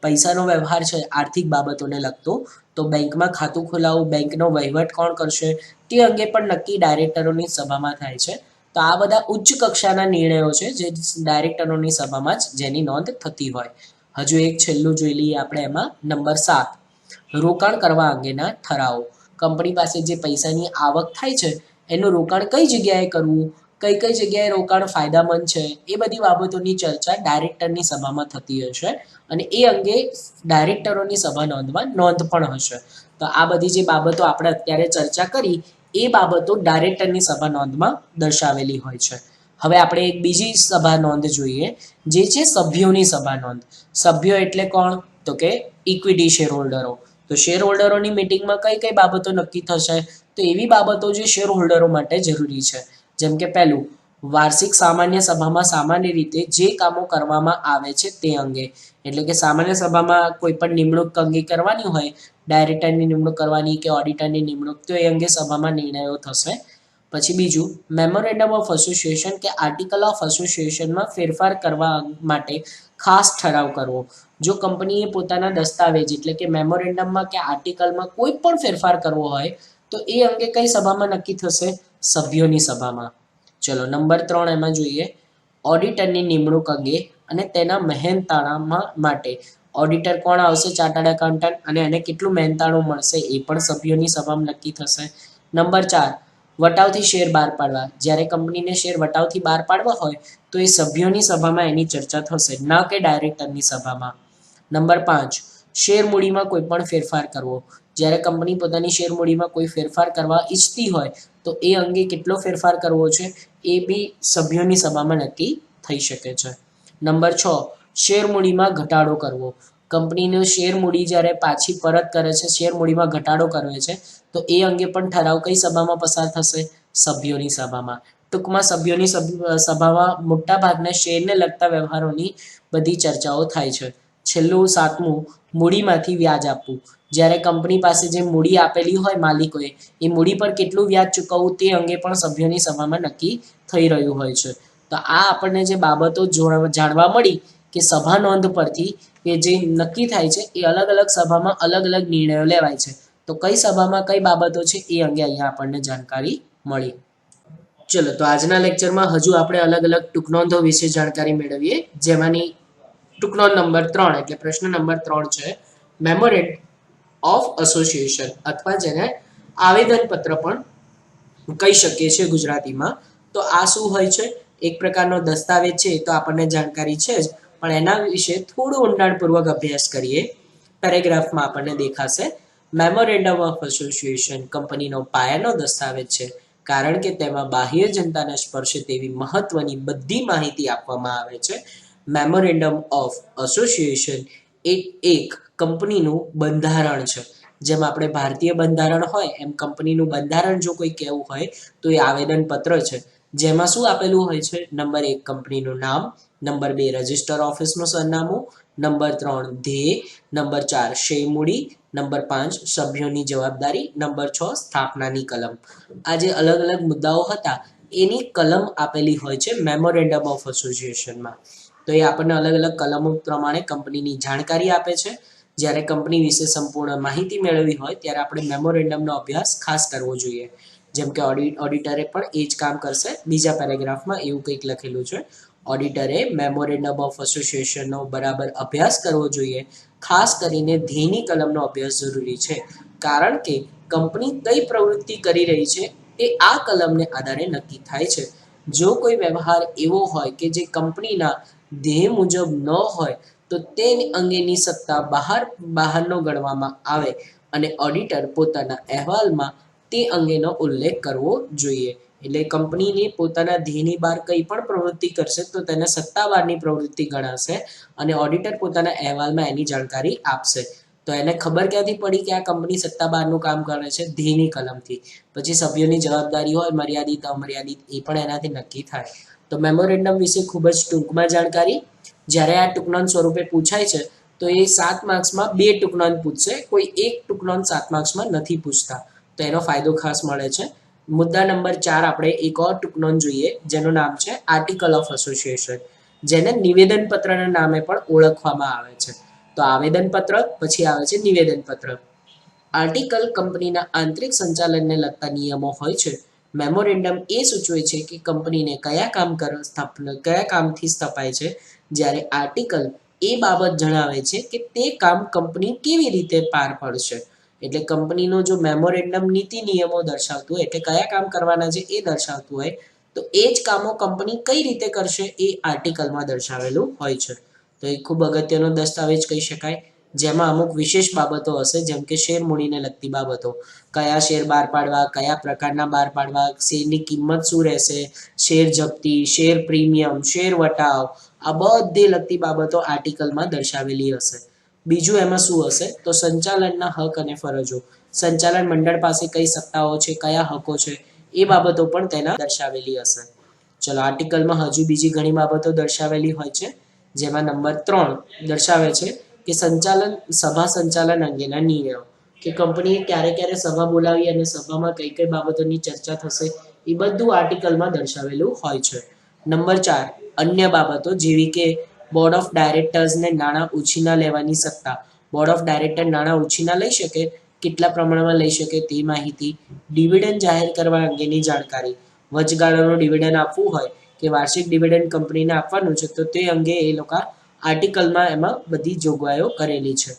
પૈસાનો વ્યવહાર છે આર્થિક બાબતોને લગતો, તો બેંકમાં ખાતું ખોલાવવું, બેંકનો વહીવટ કોણ કરશે તે અંગે પણ નક્કી ડાયરેક્ટરોની સભામાં થાય છે. તો આ બધા ઉચ્ચ કક્ષાના નિર્ણયો છે જે ડાયરેક્ટરોની સભામાં જ જેની નોંધ થતી હોય. હજુ એક છેલ્લું જોઈ લઈએ આપણે એમાં. નંબર 7 રોકાણ કરવા અંગેના ઠરાવો. કંપની પાસે જે પૈસાની આવક થાય છે એનું રોકાણ કઈ જગ્યાએ કરવું, કઈ કઈ જગ્યાએ રોકાણ ફાયદામંદ છે, એ બધી બાબતોની ચર્ચા ડાયરેક્ટરની સભામાં થતી હશે અને એ અંગે ડાયરેક્ટરોની સભા નોંધમાં નોંધ પણ હશે. તો આ બધી જે બાબતો આપણે અત્યારે ચર્ચા કરી એ બાબતો ડાયરેક્ટરની સભા નોંધમાં દર્શાવેલી હોય છે. હવે આપણે એક બીજી સભા નોંધ જોઈએ જે છે સભ્યોની સભા નોંધ. સભ્યો એટલે કોણ તો કે ઇક્વિટી શેર હોલ્ડરો. તો શેર હોલ્ડરોની મિટિંગમાં કઈ કઈ બાબતો નક્કી થશે તો એવી બાબતો જે શેર હોલ્ડરો માટે જરૂરી છે. જેમ કે પહેલું, વાર્ષિક સામાન્ય સભામાં સામાન્ય રીતે જે કામો કરવામાં આવે છે તે અંગે, એટલે કે સામાન્ય સભામાં કોઈ પણ નિમણૂક અંગે કરવાની હોય, ડાયરેક્ટરની નિમણૂક કરવાની કે ઓડિટરની નિમણૂક, તો એ અંગે સભામાં નિર્ણયો થશે. પછી બીજું, મેમોરેન્ડમ ઓફ એસોસિએશન કે આર્ટિકલ ઓફ એસોસિએશનમાં ફેરફાર કરવા માટે ખાસ ઠરાવ કરવો. જો કંપનીએ પોતાના દસ્તાવેજ એટલે કે મેમોરેન્ડમમાં કે આર્ટિકલમાં કોઈ પણ ફેરફાર કરવો હોય તો એ અંગે કઈ સભામાં નક્કી થશે? સભ્યોની સભામાં. ચલો નંબર 3 એમાં જોઈએ, ઓડિટરની નિમણૂક અંગે અને તેના મહેનતાણા માટે. ઓડિટર કોણ આવશે? ચાર્ટર્ડ એકાઉન્ટન્ટ, અને એને કેટલું મહેનતાણું મળશે એ પણ સભ્યોની સભામાં નક્કી થશે. નંબર 4 વટાવથી શેર બહાર પાડવા. જ્યારે કંપનીને શેર વટાવથી બહાર પાડવા હોય તો એ સભ્યોની સભામાં એની ચર્ચા થશે, ના કે ડાયરેક્ટરની સભામાં. નંબર 5 શેર મૂડીમાં કોઈ પણ ફેરફાર કરવો. જ્યારે કંપની પોતાની શેર મૂડીમાં કોઈ ફેરફાર કરવા ઈચ્છતી હોય તો એ અંગે કેટલો ફેરફાર કરવો છે એ બી સભ્યોની સભામાં નક્કી થઈ શકે છે. નંબર 6 શેર મૂડીમાં ઘટાડો કરવો. કંપનીનું શેર મૂડી જ્યારે પાછી પરત કરે છે, શેર મૂડીમાં ઘટાડો કરે છે, તો એ અંગે પણ ઠરાવ કઈ સભામાં પસાર થશે? સભ્યોની સભામાં. ટૂંકમાં સભ્યોની સભામાં મોટા ભાગના શેરને લગતા વ્યવહારોની બધી ચર્ચાઓ થાય છે. છેલ્લું 7મું, મૂડીમાંથી વ્યાજ આપવું. જ્યારે કંપની પાસે જે મૂડી આપેલી હોય માલિકોએ, એ મૂડી પર કેટલું વ્યાજ ચૂકવવું તે અંગે પણ સભ્યોની સભામાં નક્કી થઈ રહ્યું હોય છે. તો આ આપણને જે બાબતો જાણવા મળી કે સભા નોંધ પરથી કે જે નક્કી થાય છે એ અલગ અલગ સભામાં અલગ અલગ નિર્ણયો લેવાય છે. તો કઈ સભામાં કઈ બાબતો છે એ અંગે અહીંયા આપણને જાણકારી મળી. ચલો તો આજના લેક્ચરમાં હજુ આપણે અલગ અલગ ટૂંકનોંધો વિશે જાણકારી મેળવીએ, જેમાંની ટૂંકનોંધ નંબર 3 એટલે પ્રશ્ન નંબર 3 છે મેમોરેન્ડમ ઓફ એસોસિએશન, અથવા જેને આવેદનપત્ર પણ કહી શકીએ છીએ ગુજરાતીમાં. તો આ શું હોય છે? એક પ્રકારનો દસ્તાવેજ છે, તો આપણને જાણકારી છે જ, પણ એના વિશે થોડું ઊંડાણપૂર્વક અભ્યાસ કરીએ. પેરેગ્રાફમાં આપણને દેખાશે, મેમોરેન્ડમ ઓફ એસોસિએશન કંપનીનો પાયાનો દસ્તાવેજ છે, કારણ કે તેમાં બાહ્ય જનતાને સ્પર્શે તેવી મહત્વની બધી માહિતી આપવામાં આવે છે. મેમોરેન્ડમ ઓફ એસોસિએશન એ એક કંપનીનું બંધારણ છે. જેમ આપણે ભારતીય બંધારણ હોય એમ કંપનીનું બંધારણ જો કોઈ કહેવું હોય તો એ આવેદનપત્ર છે, જેમાં શું આપેલું હોય છે? નંબર 1 કંપનીનું નામ, નંબર 2 રજિસ્ટર ઓફિસનું સરનામું, નંબર 3 ધ્યેય, નંબર 4 શેર મૂડી, નંબર 5 સભ્યોની જવાબદારી, નંબર 6 સ્થાપનાની કલમ. આ જે અલગ અલગ મુદ્દાઓ હતા એની કલમ આપેલી હોય છે મેમોરેન્ડમ ઓફ એસોસિએશનમાં. તો એ આપણને અલગ અલગ કલમો પ્રમાણે કંપનીની જાણકારી આપે છે. જ્યારે કંપની વિશે સંપૂર્ણ માહિતી મેળવવી હોય ત્યારે આપણે મેમોરેન્ડમનો અભ્યાસ ખાસ કરવો જોઈએ. જેમ કે ઓડિટરે પણ એ જ કામ કરશે. બીજા પેરેગ્રાફમાં એવું કંઈક લખેલું છે, ઓડિટરે મેમોરેન્ડમ ઓફ એસોસિએશનનો બરાબર અભ્યાસ કરવો જોઈએ. ખાસ કરીને ધ્યેયની કલમનો અભ્યાસ જરૂરી છે, કારણ કે કંપની કઈ પ્રવૃત્તિ કરી રહી છે એ આ કલમને આધારે નક્કી થાય છે. જો કોઈ વ્યવહાર એવો હોય કે જે કંપનીના ધ્યેય મુજબ ન હોય તો તે અંગેની સત્તા બહારનો ગણવામાં આવે અને ઓડિટર પોતાના અહેવાલમાં તે અંગેનો ઉલ્લેખ કરવો જોઈએ. એટલે કંપનીને પોતાના ધ્યેયની બહાર કંઈ પણ પ્રવૃત્તિ કરશે તો તેને સત્તા બહારની પ્રવૃત્તિ ગણાશે અને ઓડિટર પોતાના અહેવાલમાં એની જાણકારી આપશે. તો એને ખબર ક્યાંથી પડી કે આ કંપની સત્તા બહારનું કામ કરે છે? ધ્યેયની કલમથી. પછી સભ્યોની જવાબદારી હોય મર્યાદિત અમર્યાદિત એ પણ એનાથી નક્કી થાય. તો મેમોરેન્ડમ વિશે ખૂબ જ ટૂંકમાં જાણકારી. જ્યારે આ ટૂંકનોંધ સ્વરૂપે પૂછાય છે તો એ 7 માર્ક્સમાં 2 ટૂંકનોંધ પૂછશે, કોઈ એક ટૂંકનોંધ 7 માર્ક્સમાં નથી પૂછતા. તો એનો ફાયદો ખાસ મળે છે. મુદ્દા નંબર 4 આપણે એક ઓર ટૂંકનોંધ જોઈએ જેનું નામ છે આર્ટિકલ ઓફ એસોસિએશન, જેને નિવેદન પત્રના નામે પણ ઓળખવામાં આવે છે. તો આવેદન પત્ર પછી આવે છે નિવેદન પત્ર. આર્ટિકલ કંપનીના આંતરિક સંચાલનને લગતા નિયમો હોય છે. મેમોરેન્ડમ એ સૂચવે છે કે કંપનીને કયા કામથી સ્થપાય છે, જ્યારે આર્ટિકલ એ બાબત જણાવે છે કે તે કામ કંપની કેવી રીતે પાર પાડશે. એટલે કંપનીનો જો મેમોરેન્ડમ નીતિ નિયમો દર્શાવતું હોય, એટલે કયા કામ કરવાના છે એ દર્શાવતું હોય, તો એ જ કામો કંપની કઈ રીતે કરશે એ આર્ટિકલમાં દર્શાવેલું હોય છે. તો એ ખૂબ અગત્યનો દસ્તાવેજ કહી શકાય, જેમાં અમુક વિશેષ બાબતો હશે, જેમ કે શેર મૂડીને લગતી બાબતો, કયા શેર બહાર પાડવા, કયા પ્રકારના બહાર પાડવા, શેરની કિંમત શું રહેશે, શેર જપ્તી, શેર પ્રીમિયમ, શેર વટાવ, આ બધી લગતી બાબતો આર્ટિકલમાં દર્શાવેલી હશે. બીજું એમાં શું હશે તો સંચાલનના હક અને ફરજો, સંચાલન મંડળ પાસે કઈ સત્તાઓ છે, કયા હકો છે, એ બાબતો પણ તેના દર્શાવેલી હશે. ચલો, આર્ટિકલમાં હજુ બીજી ઘણી બાબતો દર્શાવેલી હોય છે, જેમાં નંબર 3 દર્શાવે છે કે સભા સંચાલન અંગેના નિયમો, કે કંપનીએ ક્યારે સભા બોલાવી અને સભામાં કઈ કઈ બાબતોની ચર્ચા થશે એ બધું આર્ટિકલમાં દર્શાવેલું હોય છે. નંબર 4 અન્ય બાબતો, જેવી કે બોર્ડ ઓફ ડાયરેક્ટર્સને નાણાં ઉછીના લેવાની સત્તા. બોર્ડ ઓફ ડાયરેક્ટર નાણાં ઉછીના લઈ શકે, કેટલા પ્રમાણમાં લઈ શકે તે માહિતી. ડિવિડન્ડ જાહેર કરવા અંગેની જાણકારી, વચગાળાનું ડિવિડન્ડ આપવું હોય કે વાર્ષિક ડિવિડન્ડ કંપનીને આપવાનું છે તો તે અંગે એ લોકો આર્ટિકલમાં એમાં બધી જોગવાઈઓ કરેલી છે.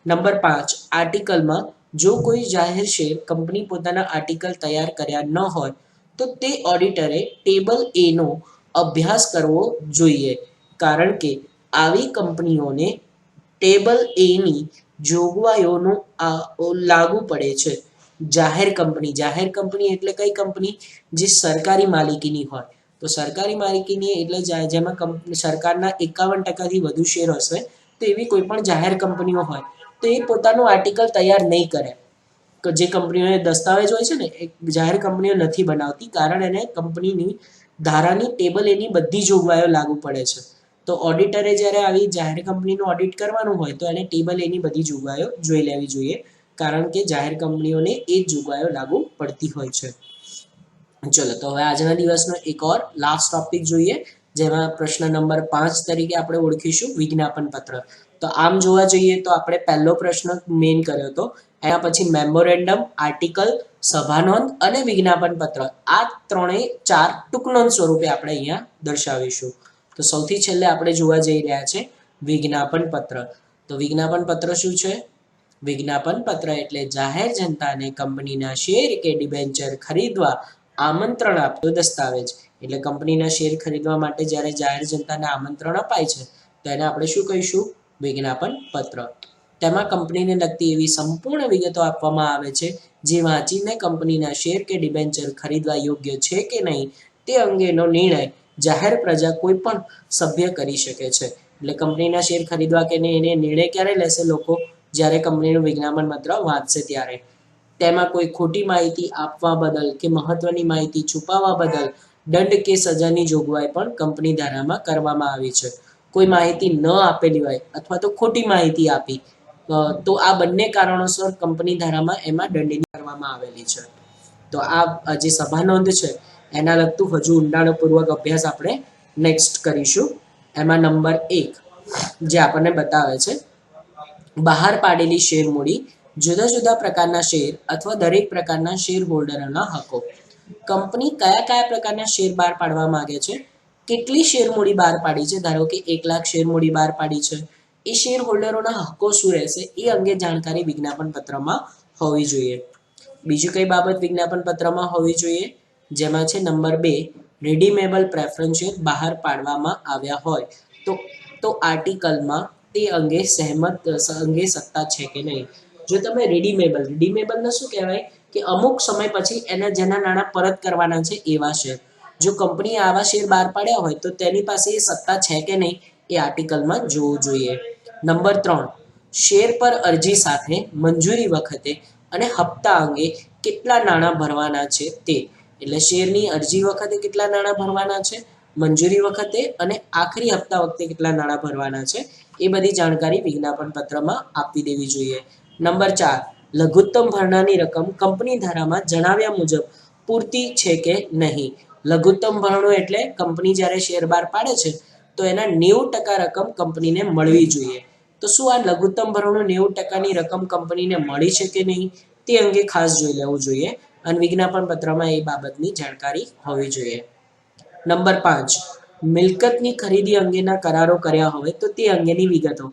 નંબર 5 આર્ટિકલમાં જો કોઈ જાહેર શેર કંપની પોતાના આર્ટિકલ તૈયાર કર્યા ન હોય તો તે ઓડિટરે ટેબલ એ નો અભ્યાસ કરવો જોઈએ, કારણ કે આવી કંપનીઓને ટેબલ એ ની જોગવાઈઓનું લાગુ પડે છે. જાહેર કંપની એટલે કઈ કંપની? જે સરકારી માલિકીની હોય. તો સરકારી માલિકીની એટલે જેમાં સરકારના 51% થી વધુ શેર હશે, તો એવી કોઈ પણ જાહેર કંપનીઓ હોય તો એ પોતાનું આર્ટિકલ તૈયાર નહીં કરે. તો જે કંપનીઓને દસ્તાવેજ હોય છે ને, એ જાહેર કંપનીઓ નથી બનાવતી, કારણ એને કંપનીની ધારાની ટેબલ એની બધી જોગવાઈઓ લાગુ પડે છે. તો ઓડિટરે જ્યારે આવી જાહેર કંપનીનું ઓડિટ કરવાનું હોય તો એને ટેબલ એની બધી જોગવાઈઓ જોઈ લેવી જોઈએ, કારણ કે જાહેર કંપનીઓને એ જ જોગવાઈઓ લાગુ પડતી હોય છે. ચલો, તો હવે આજના દિવસનો એક ઓર લાસ્ટ ટોપિક જોઈએ, જેમાં પ્રશ્ન નંબર 5 તરીકે આપણે ઓળખીશું વિજ્ઞાપન પત્ર. તો આમ જોવા જઈએ તો આપણે પહેલો પ્રશ્ન મેઇન કર્યો હતો, એના પછી મેમોરેન્ડમ, આર્ટિકલ, સભાનોંધ અને વિજ્ઞાપન પત્ર, આ 4 ટૂંકનોંધ સ્વરૂપે આપણે અહીંયા દર્શાવીશું. તો સૌથી છેલ્લે આપણે જોવા જઈ રહ્યા છે વિજ્ઞાપન પત્ર. તો વિજ્ઞાપન પત્ર શું છે? વિજ્ઞાપન પત્ર એટલે જાહેર જનતાને કંપનીના શેર કે ડિબેન્ચર ખરીદવા આમંત્રણ આપતો દસ્તાવેજ. એટલે કંપનીના શેર ખરીદવા માટે જ્યારે જાહેર જનતાને આમંત્રણ અપાય છે તો એને આપણે શું કહીશું? વિજ્ઞાપન પત્ર. તેમાં કંપનીને લગતી એવી સંપૂર્ણ વિગતો આપવામાં આવે છે જે વાંચીને કંપનીના શેર કે ડિબેન્ચર ખરીદવા યોગ્ય છે કે નહીં તે અંગેનો નિર્ણય જાહેર પ્રજા કોઈ પણ સભ્ય કરી શકે છે. એટલે કંપનીના શેર ખરીદવા કે નહીં એને નિર્ણય ક્યારે લેશે લોકો? જ્યારે કંપનીનું વિજ્ઞાપન પત્ર વાંચશે ત્યારે. તેમાં કોઈ ખોટી માહિતી આપવા બદલ કે મહત્વની માહિતી છુપાવવા બદલ દંડ કે સજાની જોગવાઈ પણ કંપની ધારામાં કરવામાં આવી છે. કોઈ માહિતી ન આપેલી હોય અથવા તો ખોટી માહિતી આપી તો આ બંને કારણોસર કંપની ધારામાં એમાં દંડની કરવામાં આવેલી છે. તો આ જે સભાનોંધ છે એના લગતું હજુ ઊંડાણપૂર્વક અભ્યાસ આપણે નેક્સ્ટ કરીશું. એમાં નંબર 1 જે આપણને બતાવે છે બહાર પાડેલી શેર મૂડી, જુદા જુદા પ્રકારના શેર અથવા દરેક પ્રકારના શેર હોલ્ડરોના હકો. કંપની કયા પ્રકારના શેર બહાર પાડવા માંગે છે, કેટલી શેર મૂડી બહાર પાડી છે, ધારો કે 1 લાખ શેર મૂડી બહાર પાડી છે, એ શેર હોલ્ડરોના હકો શું રહેશે એ અંગે જાણકારી વિજ્ઞાપન પત્રમાં હોવી જોઈએ. બીજું કઈ બાબત વિજ્ઞાપન પત્રમાં હોવી જોઈએ? જેમાં છે નંબર 2 રિડીમેબલ પ્રેફરન્સ શેર બહાર પાડવામાં આવ્યા હોય તો આર્ટિકલમાં તે અંગે સત્તા છે કે નહીં. જો તમે રિડીમેબલને શું કહેવાય કે અમુક સમય પછી એના જેના નાણાં પરત કરવાના છે એવા શેર. જો કંપનીએ આવા શેર બહાર પાડ્યા હોય તો તેની પાસે એ સત્તા છે કે નહીં એ આર્ટિકલમાં જોવું જોઈએ. નંબર 3, શેર પર અરજી સાથે મંજૂરી વખતે અને હપ્તા અંગે કેટલા નાણાં ભરવાના છે તે. એટલે શેરની અરજી વખતે કેટલા નાણાં ભરવાના છે, મંજૂરી વખતે અને આખરી હપ્તા વખતે કેટલા નાણાં ભરવાના છે એ બધી જાણકારી વિજ્ઞાપન પત્રમાં આપી દેવી જોઈએ. નંબર 4, લઘુત્તમ ભરણાની રકમ કંપની ધારામાં જણાવ્યા મુજબ પૂરતી છે કે નહીં. લઘુત્તમ ભરણો એટલે કંપની જ્યારે શેર બહાર પાડે છે તો એના 90% રકમ કંપનીને મળવી જોઈએ. તો શું આ લઘુત્તમ ભરણો 90%ની રકમ કંપનીને મળી છે કે નહીં તે અંગે ખાસ જોઈ લેવું જોઈએ અને વિજ્ઞાપન પત્રમાં એ બાબતની જાણકારી હોવી જોઈએ. નંબર 5, મિલકતની ખરીદી અંગેના કરારો કર્યા હોય તો તે અંગેની વિગતો.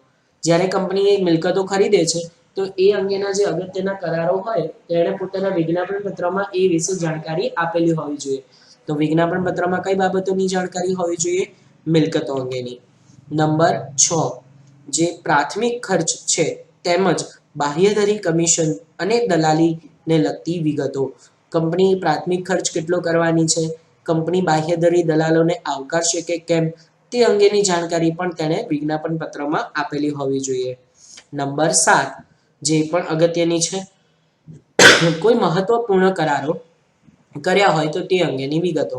જ્યારે કંપની મિલકતો ખરીદે છે તો એ અંગેના જે અગત્યના કરારો હોય તેણે પોતાના વિજ્ઞાપન પત્રમાં એ વિશે જાણકારી આપેલી હોવી જોઈએ. તો વિજ્ઞાપન પત્રમાં કઈ બાબતોની જાણકારી હોવી જોઈએ? મિલકતો અંગેની. નંબર 6, જે પ્રાથમિક ખર્ચ છે તેમજ બાહ્યધરી કમિશન અને દલાલીને લગતી વિગતો. કંપની પ્રાથમિક ખર્ચ કેટલો કરવાની છે, કંપની બાહ્યધરી દલાલોને આવકારશે કે કેમ તે અંગેની જાણકારી પણ તેણે વિજ્ઞાપન પત્રમાં આપેલી હોવી જોઈએ. નંબર 7, જે પણ અગત્યની છે, કોઈ મહત્વપૂર્ણ કરારો કર્યા હોય તો તે અંગેની વિગતો.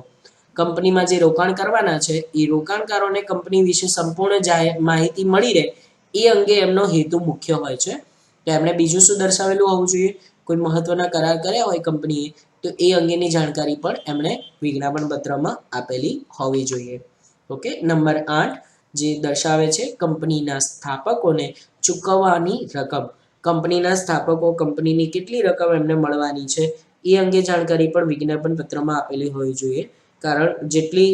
કંપનીમાં જે રોકાણ કરવાના છે એ રોકાણકારોને કંપની વિશે સંપૂર્ણ માહિતી મળી રહે એ અંગે એમનો હેતુ મુખ્ય હોય છે. તો એમણે બીજું શું દર્શાવેલું હોવું જોઈએ? કોઈ મહત્વના કરાર કર્યા હોય કંપનીએ તો એ અંગેની જાણકારી પણ એમણે વિજ્ઞાપન પત્રમાં આપેલી હોવી જોઈએ. ઓકે. નંબર 8, જે દર્શાવે છે કંપનીના સ્થાપકોને ચૂકવવાની રકમ. કંપનીના સ્થાપકો કંપનીની કેટલી રકમ એમને મળવાની છે એ અંગે જાણકારી પણ વિજ્ઞાપન પત્રમાં આપેલી હોવી જોઈએ. કારણ જેટલી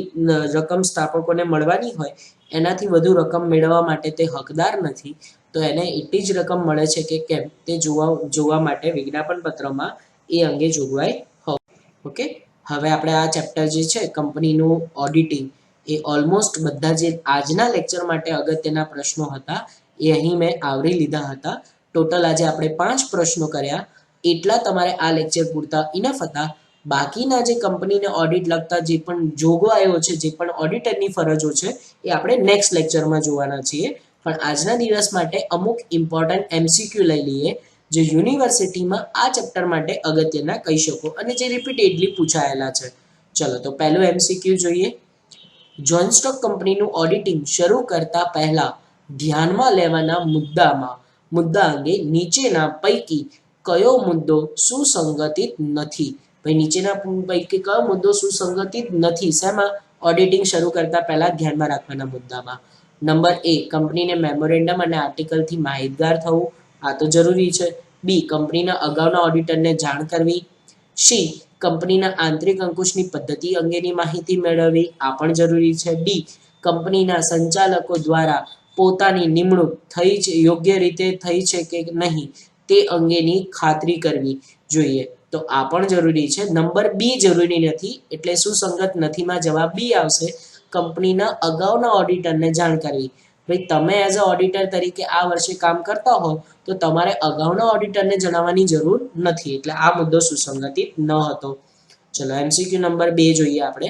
રકમ સ્થાપકોને મળવાની હોય એનાથી વધુ રકમ મેળવવા માટે તે હકદાર નથી. તો એને એટલી જ રકમ મળે છે કે કેમ તે જોવા માટે વિજ્ઞાપન પત્રમાં એ અંગે જોગવાઈ હોવી. ઓકે. હવે આપણે આ ચેપ્ટર જે છે કંપનીનું ઓડિટિંગ એ ઓલમોસ્ટ બધા જે આજના લેક્ચર માટે અગત્યના પ્રશ્નો હતા એ અહીં મેં આવરી લીધા હતા. ટોટલ આજે આપણે 5 પ્રશ્નો કર્યા. એટલા તમારે આ લેક્ચર પૂરતા ઇનફ હતા. બાકીના જે કંપનીને ઓડિટ લગતા જે પણ જોગવાઈઓ છે, જે પણ ઓડિટરની ફરજો છે એ આપણે નેક્સ્ટ લેક્ચરમાં જોવાના છીએ. પણ આજના દિવસ માટે અમુક ઇમ્પોર્ટન્ટ MCQ લઈ લઈએ જે યુનિવર્સિટીમાં આ ચેપ્ટર માટે અગત્યના કહી શકો અને જે રિપીટેડલી પૂછાયેલા છે. ચલો તો પહેલું MCQ જોઈએ. જોઈન્ટ સ્ટોક કંપનીનું ઓડિટિંગ શરૂ કરતા પહેલા ધ્યાનમાં લેવાના મુદ્દા અંગે નીચેના પૈકી કયો મુદ્દો સુસંગતિત નથી? ભાઈ નીચેના પૈકી કયો મુદ્દો સુસંગતિત નથી? શેમાં? ઓડિટિંગ શરૂ કરતા પહેલા ધ્યાનમાં રાખવાના મુદ્દામાં. નંબર A, કંપનીને મેમોરેન્ડમ અને આર્ટિકલથી માહિતગાર થવું. આ તો જરૂરી છે. B, કંપનીના અગાઉના ઓડિટરને જાણ કરવી. C, કંપનીના આંતરિક અંકુશની પદ્ધતિ અંગેની માહિતી મેળવવી. આ પણ જરૂરી છે. D, કંપનીના સંચાલકો દ્વારા પોતાની નિમણૂક યોગ્ય રીતે થઈ છે કે નહીં તે અંગેની ખાતરી કરવી જોઈએ. તો આ પણ જરૂરી છે. નંબર B જરૂરી નથી એટલે સુસંગત નથીમાં જવાબ B આવશે. કંપનીના અગાઉના ઓડિટરને જાણ કરવી. ભાઈ તમે એઝ અ ઓડિટર તરીકે આ વર્ષે કામ કરતા હો તો તમારે અગાઉના ઓડિટરને જણાવવાની જરૂર નથી. એટલે આ મુદ્દો સુસંગતિત ન હતો. ચલો MCQ નંબર 2 જોઈએ આપણે.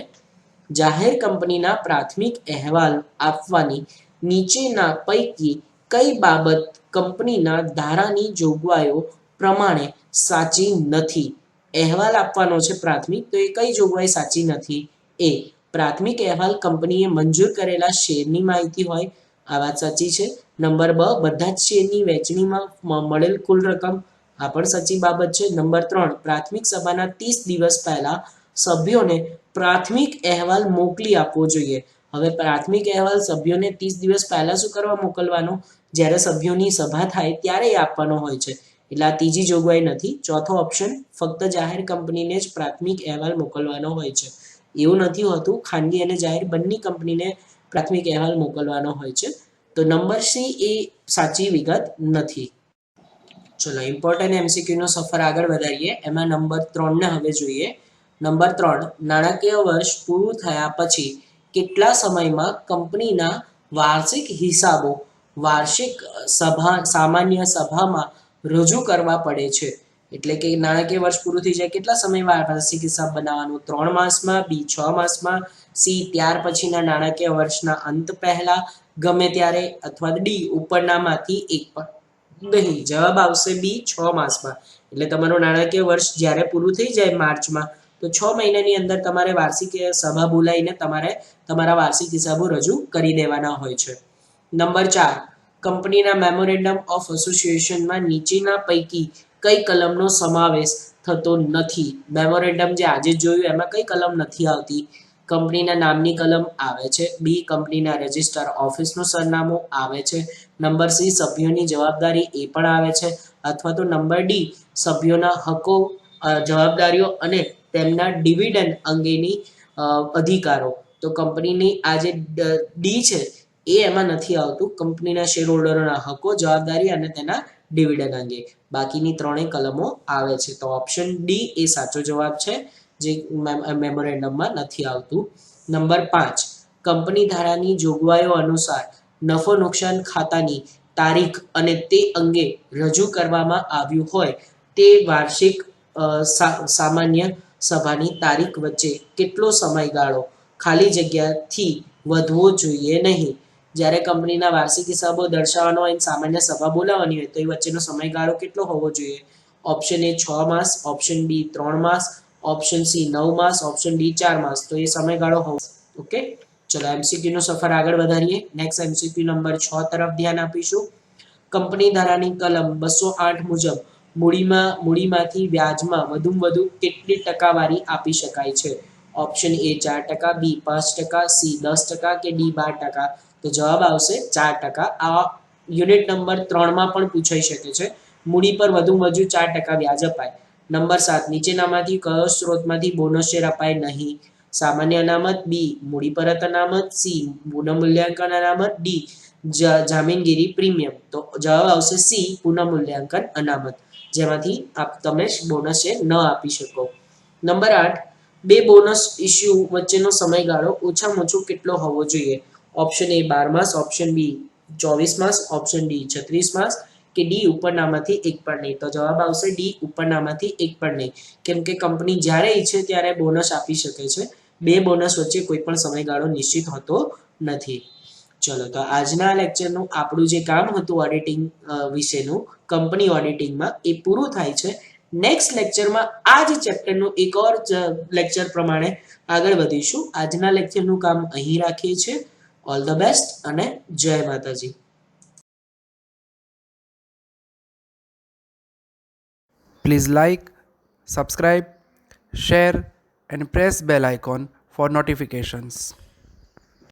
જાહેર કંપનીના પ્રાથમિક અહેવાલ આપવાની નીચેના પૈકી કઈ બાબત કંપનીના ધારાની જોગવાઈઓ પ્રમાણે સાચી નથી? અહેવાલ આપવાનો છે પ્રાથમિક, તો એ કઈ જોગવાઈ સાચી નથી? A, પ્રાથમિક અહેવાલ કંપનીએ મંજૂર કરેલા શેરની માહિતી હોય. આ વાત સાચી છે. નંબર 2, બધા જ શેરની વહેંચણીમાં મળેલ કુલ રકમ. આ પણ સાચી બાબત છે. નંબર 3, પ્રાથમિક સભાના 30 દિવસ પહેલા સભ્યોને પ્રાથમિક અહેવાલ મોકલી આપવો જોઈએ. હવે પ્રાથમિક અહેવાલ સભ્યોને 30 દિવસ પહેલા શું કરવા મોકલવાનો? જ્યારે સભ્યોની સભા થાય ત્યારે એ આપવાનો હોય છે. એટલે આ ત્રીજી જોગવાઈ નથી. ચોથો ઓપ્શન, ફક્ત જાહેર કંપનીને જ પ્રાથમિક અહેવાલ મોકલવાનો હોય છે. એવું નથી હોતું. ખાનગી અને જાહેર બંને કંપનીને પ્રાથમિક અહેવાલ મોકલવાનો હોય છે. તો નંબર C એ સાચી વિગત નથી. ચલો ઇમ્પોર્ટન્ટ MCQ નો સફર આગળ વધારીએ. એમાં નંબર 3 ને હવે જોઈએ. નંબર 3, નાણાકીય વર્ષ પૂરું થયા પછી કેટલા સમયમાં કંપનીના વાર્ષિક હિસાબો વાર્ષિક સામાન્ય સભામાં રજૂ કરવા પડે છે. એટલે કે નાણાકીય વર્ષ પૂરું થઈ જાય કેટલા સમયમાં વાર્ષિક હિસાબ બનાવવાનું? 3 માસમાં, બી 6 માસમાં, સી ત્યાર પછીના નાણાકીય વર્ષના અંત પહેલા, ગમે ત્યારે, અથવા ડી ઉપરનામાંથી એક પણ નહીં. જવાબ આવશે બી 6 માસમાં. એટલે તમારું નાણાકીય વર્ષ જ્યારે પૂરું થઈ જાય માર્ચમાં, તો 6 મહિનાની અંદર તમારે વાર્ષિક સભા બોલાવીને તમારે તમારા વાર્ષિક હિસાબો રજૂ કરી દેવાના હોય છે. નંબર 4, કંપનીના મેમોરેન્ડમ ઓફ એસોસિએશનમાં નીચેના પૈકી કઈ કલમનો સમાવેશ થતો નથી? મેમોરેન્ડમ જે આજે જોયું એમાં કઈ કલમ નથી આવતી? કંપનીના નામની કલમ આવે છે. બી કંપનીના રજિસ્ટર ઓફિસનું સરનામું આવે છે. નંબર સી સભ્યોની જવાબદારી એ પણ આવે છે. અથવા તો નંબર ડી સભ્યોના હકો, જવાબદારીઓ અને તેમના ડિવિડન્ડ અંગેની અધિકારો. તો કંપનીની આ જે ડી છે એ એમાં નથી આવતું. કંપનીના શેર હોલ્ડરોના હકો, જવાબદારી અને તેના ડિવિડન્ડ અંગે બાકીની ત્રણેય કલમો આવે છે. તો ઓપ્શન ડી એ સાચો જવાબ છે, જે મેમોરેન્ડમમાં નથી આવતું. નંબર 5, કંપની ધારાની જોગવાઈઓ અનુસાર નફો નુકસાન ખાતાની તારીખ અને તે અંગે રજૂ કરવામાં આવ્યું હોય તે વાર્ષિક સામાન્ય સભાની તારીખ વચ્ચે કેટલો સમયગાળો ખાલી જગ્યાથી વધવો જોઈએ નહીં? જ્યારે કંપનીના વાર્ષિક હિસાબો દર્શાવવાનો હોય, સામાન્ય સભા બોલાવવાની હોય, તો એ વચ્ચેનો સમયગાળો કેટલો હોવો જોઈએ? ઓપ્શન એ 6 માસ, ઓપ્શન બી 3 માસ, ઓપ્શન સી 9 માસ, ઓપ્શન ડી 4 માસ. તો એ સમયગાળો હોવો. ઓકે, ચલો એમસીક્યુ નો સફર આગળ વધારીએ. નેક્સ્ટ એમસીક્યુ નંબર 6 તરફ ધ્યાન આપીશું. કંપની ધારાની કલમ 208 મુજબ મૂડીમાંથી વ્યાજમાં વધુમાં વધુ કેટલી ટકાવારી આપી શકાય છે? ઓપ્શન એ 4%, બી 5%, સી 10% કે ડી 12%. તો જવાબ આવશે 4%. આ યુનિટ નંબર 3 માં પણ પૂછાઈ શકે છે. મૂડી પર વધુમાં વધુ 4% વ્યાજ અપાય. નંબર 7, નીચેનામાંથી કયો સ્ત્રોતમાંથી બોનસ શેર અપાય નહીં? સામાન્ય અનામત, બી મૂડી પરત અનામત, સી પુનઃમૂલ્યાંકન અનામત, ડી જામીનગીરી પ્રીમિયમ. તો જવાબ આવશે સી પુનઃમૂલ્યાંકન અનામત, જેમાંથી તમે બોનસ શેર ન આપી શકો. નંબર 8, બે બોનસ ઇસ્યુ વચ્ચેનો સમયગાળો ઓછામાં ઓછો કેટલો હોવો જોઈએ? ઓપ્શન એ 12 માસ, ઓપ્શન બી 24 માસ, ઓપ્શન ડી 36 માસ કે ડી ઉપરનામાંથી એક પણ નહીં. તો જવાબ આવશે ડી ઉપરનામાંથી એક પણ નહીં. કેમ કે કંપની જ્યારે ઈચ્છે ત્યારે બોનસ આપી શકે છે. બે બોનસ વચ્ચે કોઈ પણ સમયગાળો નિશ્ચિત હોતો નથી. ચલો, તો આજના લેક્ચરનું આપણું જે કામ હતું ઓડિટિંગ વિશેનું, કંપની ઓડિટિંગમાં, એ પૂરું થાય છે. નેક્સ્ટ લેક્ચરમાં આ જ ચેપ્ટરનું એક ઓર લેક્ચર પ્રમાણે આગળ વધીશું. આજના લેક્ચરનું કામ અહીં રાખીએ છીએ. ઓલ ધ બેસ્ટ અને જય માતાજી. Please like, subscribe, share and press bell icon for notifications.